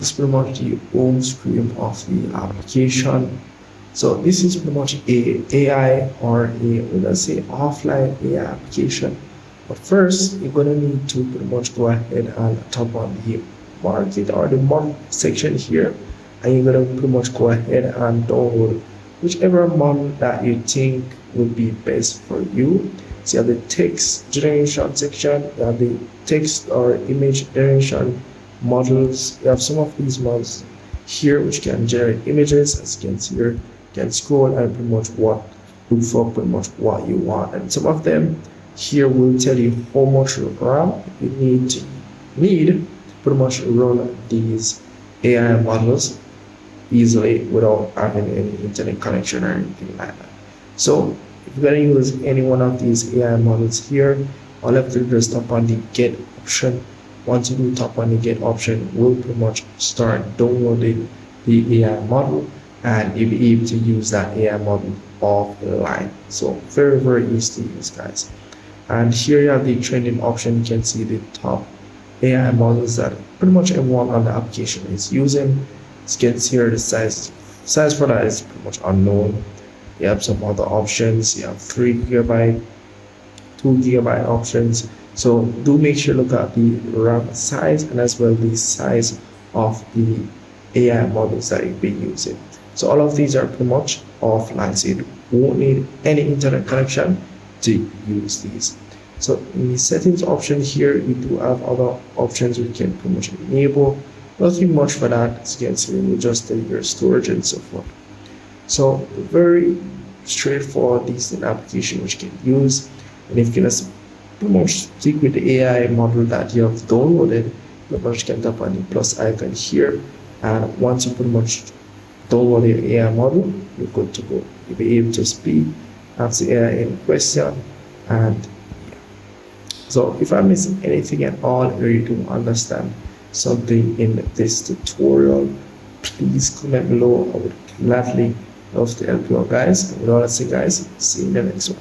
It's pretty much the home screen of the application. So this is pretty much a AI or a, let's say, offline AI application. But first, you're gonna need to pretty much go ahead and tap on the market or the month section here, and you're gonna pretty much go ahead and download whichever month that you think would be best for you. So you have the text generation section, you have the text or image generation models. You have some of these models here which can generate images. As you can see here, you can scroll and pretty much look for pretty much what you want. And some of them here will tell you how much RAM you need pretty much run these AI models easily without having any internet connection or anything like that. So if you're going to use any one of these AI models here, all you have to do is tap on the get option. Once you do tap on the get option, we'll pretty much start downloading the AI model, and you'll be able to use that AI model offline. So very easy to use, guys. And here you have the trending option. You can see the top AI models that pretty much everyone on the application is using. As you can see here, the size for that is pretty much unknown. You have some other options. You have 3 GB, 2 GB options. So do make sure to look at the RAM size and as well the size of the AI models that you'll be using. So all of these are pretty much offline, so you won't need any internet connection to use these. So in the settings option here, you do have other options you can pretty much enable. Nothing much for that. As you can see, you adjust your storage and so forth. So very straightforward, decent application which you can use. And if you can pretty much stick with the AI model that you have downloaded, pretty much can tap on the plus icon here. And once you pretty much download the AI model, you're good to go. You'll be able to speak, ask the AI any question, and so if I'm missing anything at all or you don't understand something in this tutorial, please comment below. I would gladly love to help you out, guys. And with all that said, guys, see you in the next one.